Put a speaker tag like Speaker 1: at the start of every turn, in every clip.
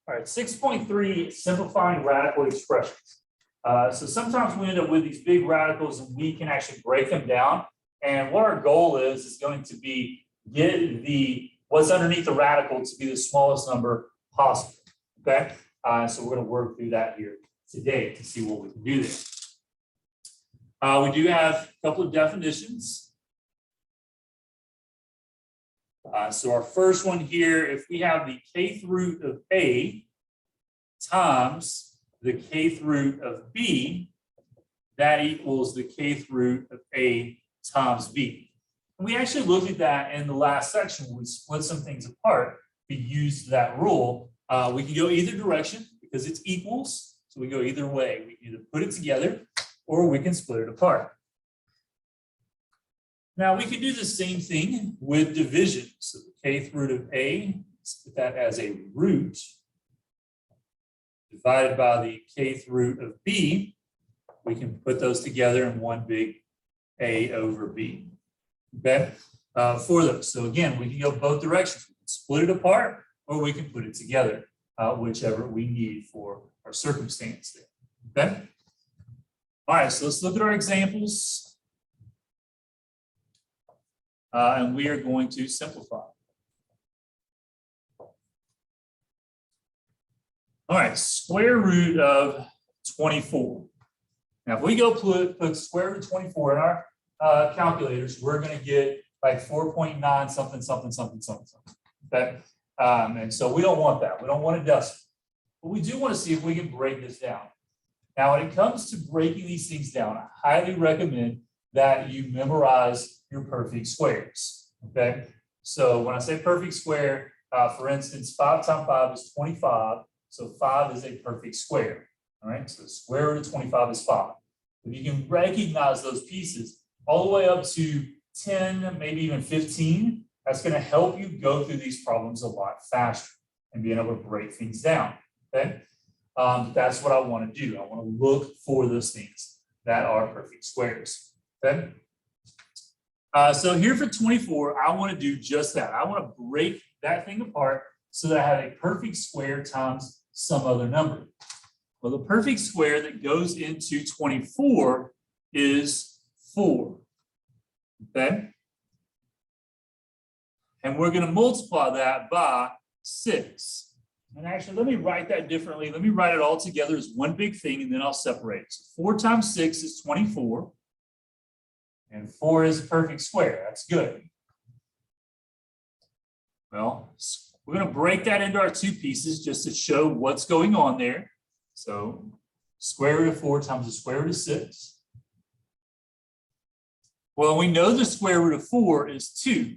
Speaker 1: All right, 6.3, simplifying radical expressions. So sometimes we end up with these big radicals and we can actually break them down. And what our goal is going to be get what's underneath the radical to be the smallest number possible, okay? So we're gonna work through that here today to see what we can do there. We do have a couple of definitions. So our first one here, if we have the kth root of A times the kth root of B, that equals the kth root of A times B. And we actually looked at that in the last section when we split some things apart. We used that rule. We can go either direction because it's equals. So we go either way. We can either put it together or we can split it apart. Now we can do the same thing with division. So the kth root of A, let's put that as a root, divided by the kth root of B. We can put those together in one big A over B. Okay, for those. So again, we can go both directions. We can split it apart or we can put it together, whichever we need for our circumstance there. Okay. All right, so let's look at our examples. And we are going to simplify. All right, square root of 24. Now, if we go put square root of 24 in our calculators, we're going to get like 4.9 something, something, something, something, something. Okay. And so we don't want that. We don't want a decimal. But we do want to see if we can break this down. Now, when it comes to breaking these things down, I highly recommend that you memorize your perfect squares. Okay. So when I say perfect square, for instance, 5 times 5 is 25. So 5 is a perfect square. All right. So the square root of 25 is 5. If you can recognize those pieces all the way up to 10, maybe even 15, that's going to help you go through these problems a lot faster and being able to break things down. Okay. That's what I want to do. I want to look for those things that are perfect squares. Okay. So here for 24, I want to do just that. I want to break that thing apart so that I have a perfect square times some other number. Well, the perfect square that goes into 24 is 4. Okay. And we're going to multiply that by 6. And actually, let me write that differently. Let me write it all together as one big thing, and then I'll separate it. So 4 times 6 is 24. And 4 is a perfect square. That's good. Well, we're going to break that into our two pieces just to show what's going on there. So square root of 4 times the square root of 6. Well, we know the square root of 4 is 2.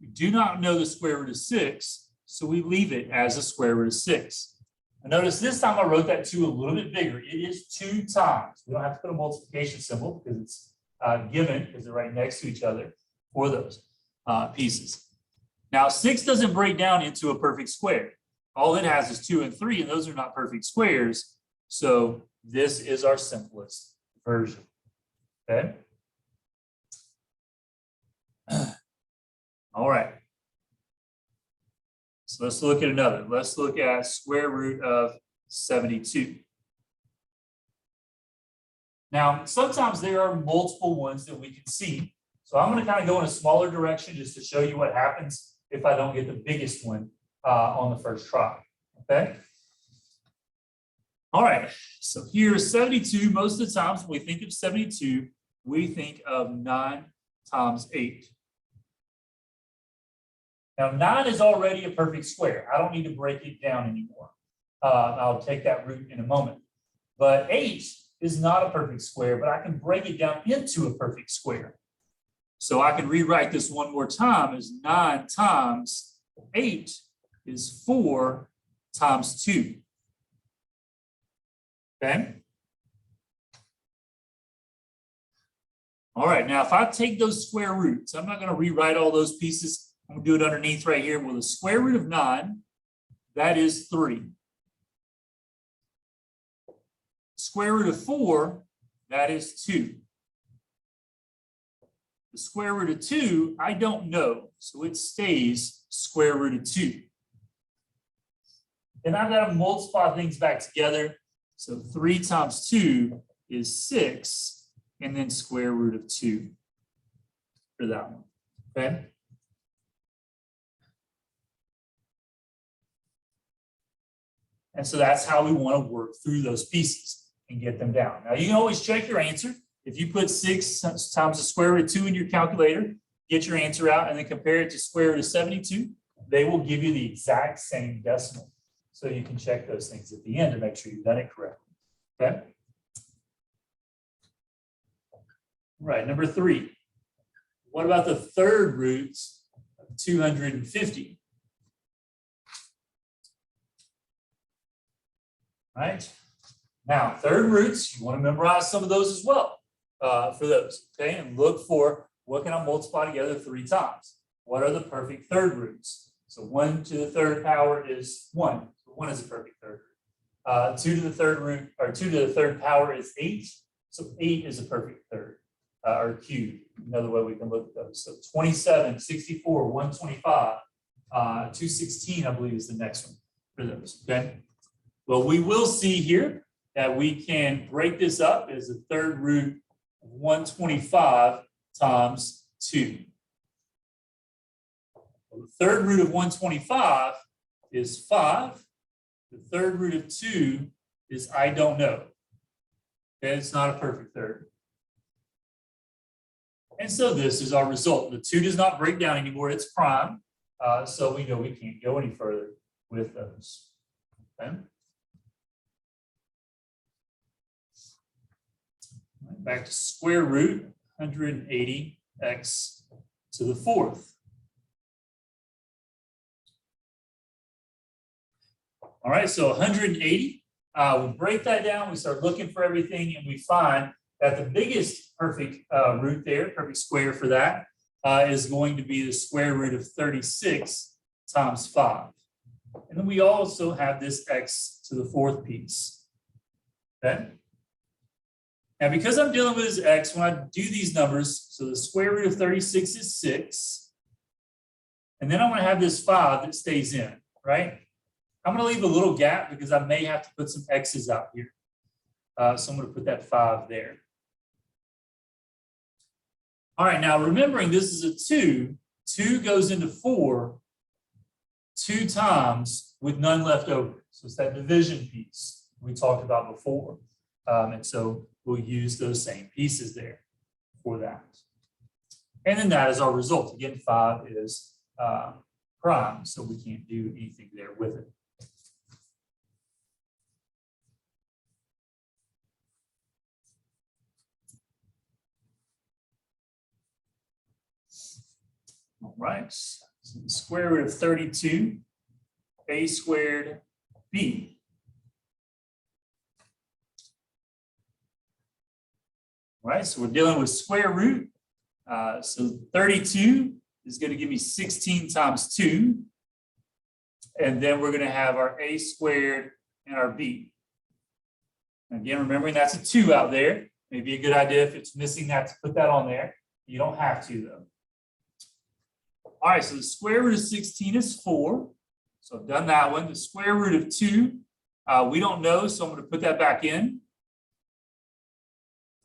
Speaker 1: We do not know the square root of 6, so we leave it as a square root of 6. And notice this time I wrote that 2 a little bit bigger. It is 2 times. We don't have to put a multiplication symbol because it's given because they're right next to each other for those pieces. Now, 6 doesn't break down into a perfect square. All it has is 2 and 3, and those are not perfect squares. So this is our simplest version. Okay. All right. So let's look at another. Let's look at square root of 72. Now, sometimes there are multiple ones that we can see. So I'm going to kind of go in a smaller direction just to show you what happens if I don't get the biggest one on the first try. Okay. All right. So here's 72. Most of the times when we think of 72, we think of 9 times 8. Now, 9 is already a perfect square. I don't need to break it down anymore. I'll take that root in a moment. But 8 is not a perfect square, but I can break it down into a perfect square. So I can rewrite this one more time as 9 times 8 is 4 times 2. Okay. All right, now if I take those square roots, I'm not going to rewrite all those pieces. I'm going to do it underneath right here. Well, the square root of 9, that is 3. Square root of 4, that is 2. The square root of 2, I don't know, so it stays square root of 2. Then I've got to multiply things back together. So 3 times 2 is 6, and then square root of 2 for that one, okay? And so that's how we want to work through those pieces and get them down. Now, you can always check your answer. If you put 6 times the square root of 2 in your calculator, get your answer out, and then compare it to square root of 72, they will give you the exact same decimal. So you can check those things at the end to make sure you've done it correctly, okay? All right, number 3. What about the third root of 250? Right. Now, third roots, you want to memorize some of those as well for those, okay? And look for what can I multiply together 3 times? What are the perfect third roots? So 1 to the third power is 1. So 1 is a perfect third root. 2 to the third root, or 2 to the third power is 8. So 8 is a perfect third, or cube. Another way we can look at those. So 27, 64, 125, 216, I believe is the next one for those, okay? Well, we will see here that we can break this up as the third root of 125 times 2. Well, the third root of 125 is 5. The third root of 2 is I don't know. Okay, it's not a perfect third. And so this is our result. The 2 does not break down anymore. It's prime. So we know we can't go any further with those. Okay. Back to square root 180x to the 4th. All right, so 180, we break that down, we start looking for everything, and we find that the biggest perfect root there, perfect square for that, is going to be the square root of 36 times 5. And then we also have this x to the 4th piece, okay? Now, because I'm dealing with this x, when I do these numbers, so the square root of 36 is 6. And then I'm going to have this 5 that stays in, right? I'm going to leave a little gap because I may have to put some x's out here. So I'm going to put that 5 there. All right, now remembering this is a 2. 2 goes into 4 2 times with none left over. So it's that division piece we talked about before. And so we'll use those same pieces there for that. And then that is our result. Again, 5 is prime, so we can't do anything there with it. All right, so the square root of 32, a squared b. Right, so we're dealing with square root. So 32 is going to give me 16 times 2. And then we're going to have our a squared and our b. Again, remembering that's a 2 out there. Maybe a good idea if it's missing that to put that on there. You don't have to, though. All right, so the square root of 16 is 4. So I've done that one. The square root of 2, we don't know, so I'm going to put that back in.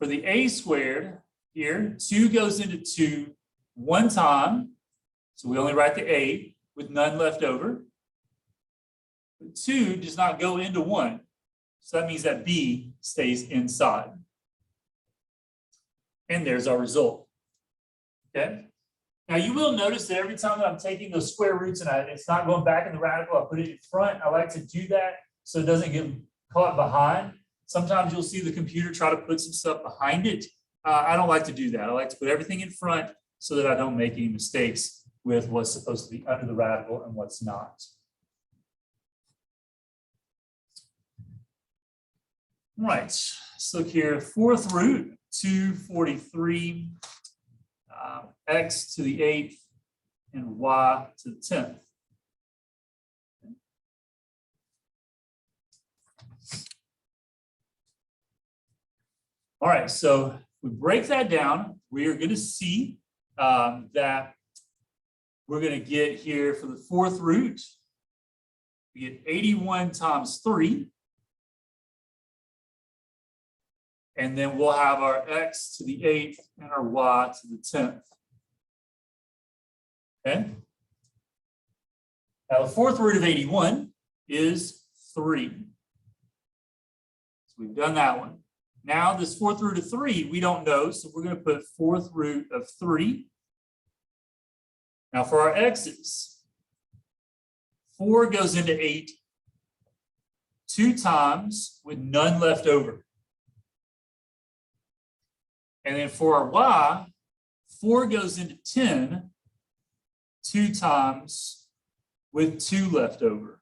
Speaker 1: For the a squared here, 2 goes into 2 one time. So we only write the a with none left over. But 2 does not go into 1. So that means that b stays inside. And there's our result. Okay. Now you will notice that every time that I'm taking those square roots and it's not going back in the radical, I put it in front. I like to do that so it doesn't get caught behind. Sometimes you'll see the computer try to put some stuff behind it. I don't like to do that. I like to put everything in front so that I don't make any mistakes with what's supposed to be under the radical and what's not. All right, let's look here. 4th root, 243, x to the 8th, and y to the 10th. All right, so if we break that down, we are going to see that we're going to get here for the 4th root, we get 81 times 3. And then we'll have our x to the 8th and our y to the 10th. Okay. Now the fourth root of 81 is 3. So we've done that one. Now this fourth root of 3, we don't know, so we're going to put fourth root of 3. Now for our x's, 4 goes into 8 2 times with none left over. And then for our y, 4 goes into 10 2 times with 2 left over.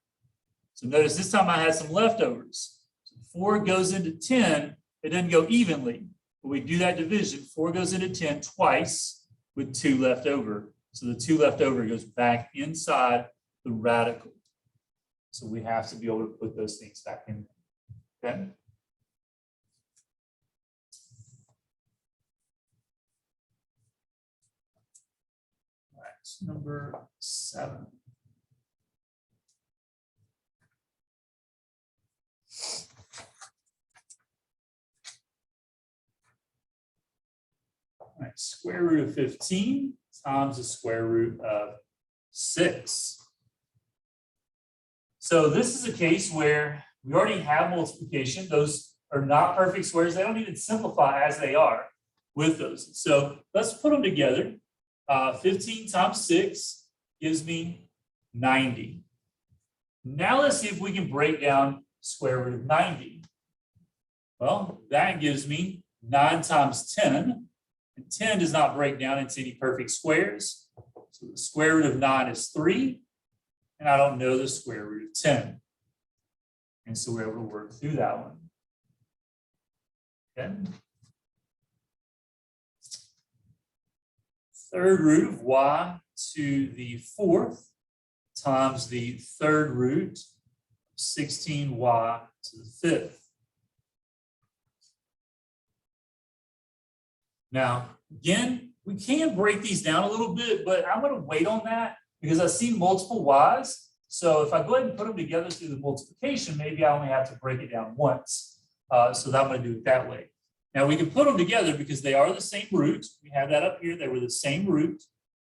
Speaker 1: So notice this time I had some leftovers. So 4 goes into 10. It doesn't go evenly. But we do that division. 4 goes into 10 twice with 2 left over. So the 2 left over goes back inside the radical. So we have to be able to put those things back in there. Okay? All right, number 7. All right, square root of 15 times the square root of 6. So this is a case where we already have multiplication. Those are not perfect squares. They don't even simplify as they are with those. So let's put them together. 15 times 6 gives me 90. Now let's see if we can break down square root of 90. Well, that gives me 9 times 10. And 10 does not break down into any perfect squares. So the square root of 9 is 3. And I don't know the square root of 10. And so we're able to work through that one. Okay. Third root of y to the 4th times the third root of 16y to the 5th. Now, again, we can break these down a little bit, but I'm going to wait on that because I see multiple y's. So if I go ahead and put them together through the multiplication, maybe I only have to break it down once. So I'm going to do it that way. Now we can put them together because they are the same root. We have that up here. They were the same root.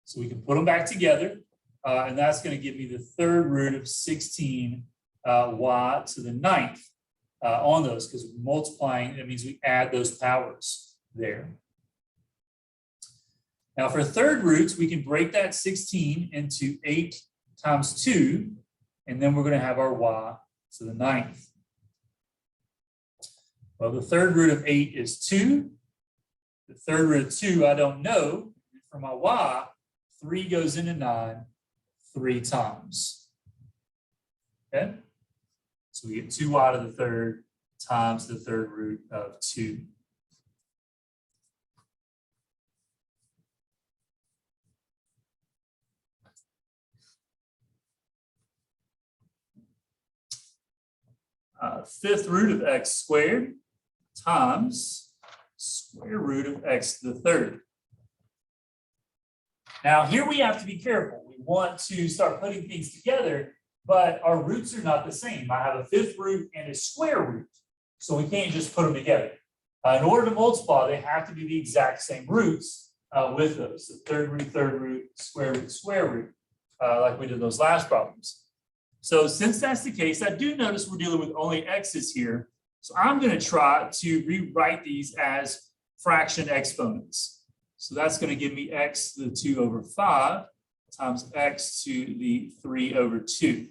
Speaker 1: So we can put them back together. And that's going to give me the third root of 16 y to the 9th on those, because multiplying, that means we add those powers there. Now for third roots, we can break that 16 into 8 times 2, and then we're going to have our y to the 9th. Well, the third root of 8 is 2. The third root of 2, I don't know. For my y, 3 goes into 9 3 times. Okay? So we get 2y to the third times the third root of 2. Fifth root of x squared times square root of x to the third. Now here we have to be careful. We want to start putting things together, but our roots are not the same. I have a fifth root and a square root, so we can't just put them together. In order to multiply, they have to be the exact same roots with those. So third root, square root, like we did those last problems. So since that's the case, I do notice we're dealing with only x's here. So I'm going to try to rewrite these as fraction exponents. So that's going to give me x to the 2 over 5 times x to the 3 over 2.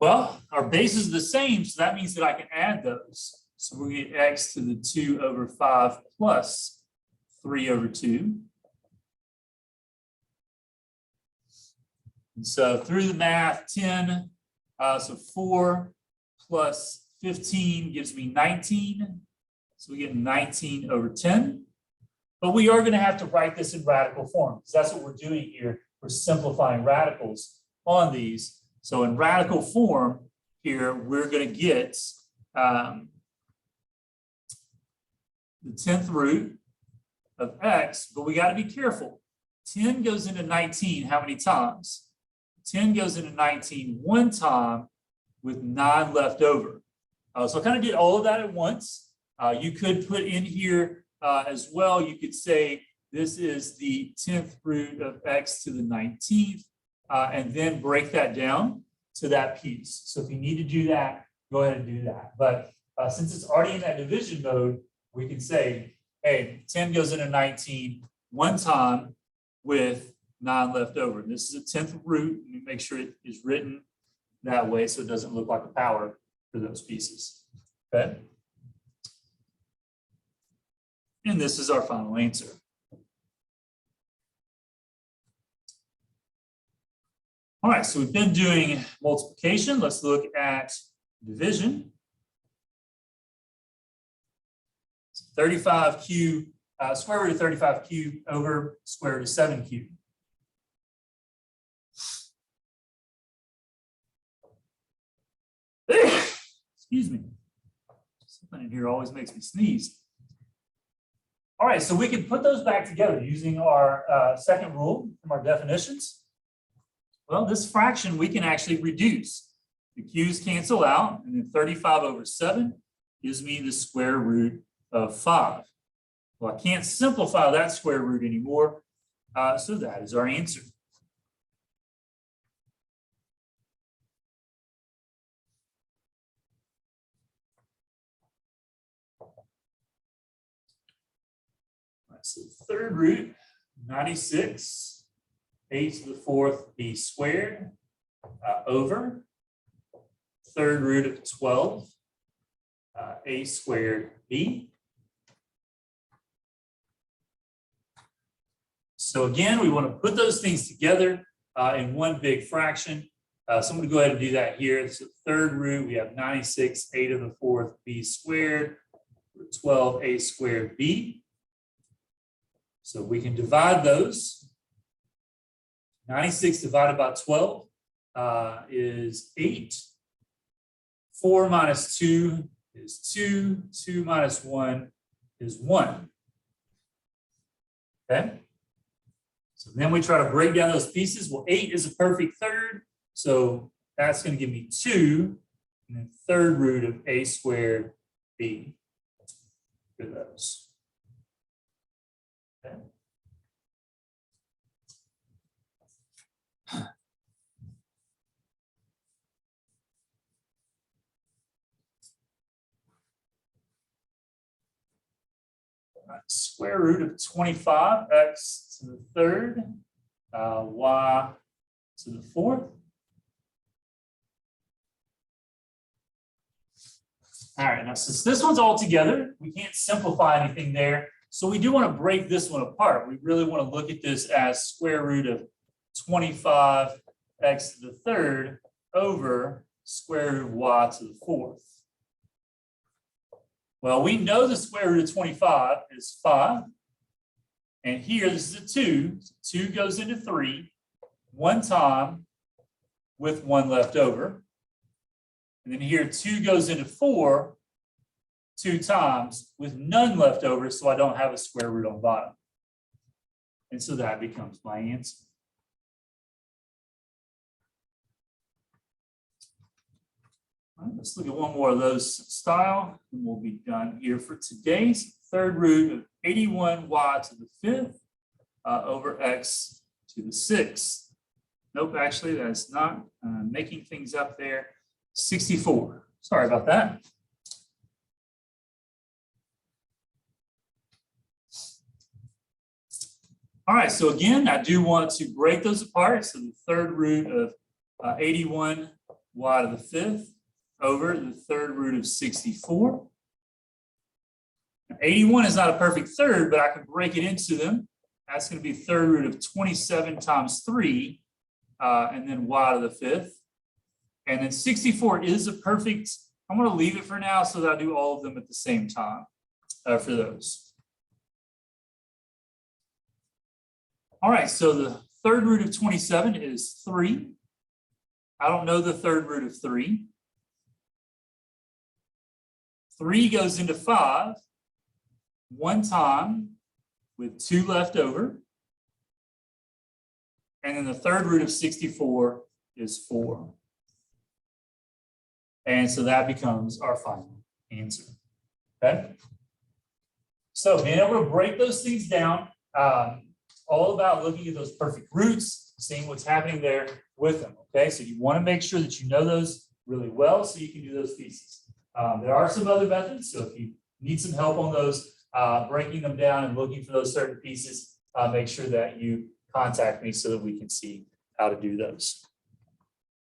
Speaker 1: Well, our base is the same, so that means that I can add those. So we get x to the 2 over 5 plus 3 over 2. And so through the math, 10, so 4 plus 15 gives me 19. So we get 19 over 10. But we are going to have to write this in radical form, because that's what we're doing here. We're simplifying radicals on these. So in radical form here, we're going to get the 10th root of x, but we got to be careful. 10 goes into 19 how many times? 10 goes into 19 one time with 9 left over. So I kind of did all of that at once. You could put in here as well, you could say this is the 10th root of x to the 19th, and then break that down to that piece. So if you need to do that, go ahead and do that. But since it's already in that division mode, we can say, hey, 10 goes into 19 one time with 9 left over. And this is a 10th root. Let me make sure it is written that way so it doesn't look like a power for those pieces. Okay. And this is our final answer. All right, so we've been doing multiplication. Let's look at division. 35 cubed, square root of 35 cubed over square root of 7 cubed. Excuse me. Something in here always makes me sneeze. All right, so we can put those back together using our second rule from our definitions. Well, this fraction we can actually reduce. The q's cancel out, and then 35 over 7 gives me the square root of 5. Well, I can't simplify that square root anymore, so that is our answer. So third root, 96, a to the fourth b squared over third root of 12, a squared b. So again, we want to put those things together in one big fraction. So I'm going to go ahead and do that here. So third root, we have 96, a to the fourth b squared, 12 a squared b. So we can divide those. 96 divided by 12 is 8. 4 minus 2 is 2. 2 minus 1 is 1. Okay. So then we try to break down those pieces. Well, 8 is a perfect third. So that's going to give me 2. And then third root of a squared b for those. Okay. Square root of 25, x to the third, y to the fourth. All right, now since this one's all together, we can't simplify anything there. So we do want to break this one apart. We really want to look at this as square root of 25 x to the third over square root of y to the fourth. Well, we know the square root of 25 is 5. And here, this is a 2. So 2 goes into 3 one time with 1 left over. And then here, 2 goes into 4 2 times with none left over, so I don't have a square root on the bottom. And so that becomes my answer. All right, let's look at one more of those style, and we'll be done here for today's third root of 81y to the fifth over x to the sixth. Nope, actually, that's not making things up there. 64. Sorry about that. All right, so again, I do want to break those apart. So the third root of 81y to the fifth over the third root of 64. Now, 81 is not a perfect third, but I can break it into them. That's going to be third root of 27 times 3, and then y to the fifth. And then 64 is a perfect, I'm going to leave it for now so that I do all of them at the same time for those. All right, so the third root of 27 is 3. I don't know the third root of 3. 3 goes into 5 one time with 2 left over. And then the third root of 64 is 4. And so that becomes our final answer. Okay. So being able to break those things down, all about looking at those perfect roots, seeing what's happening there with them. Okay. So you want to make sure that you know those really well so you can do those pieces. There are some other methods. So if you need some help on those, breaking them down and looking for those certain pieces, make sure that you contact me so that we can see how to do those.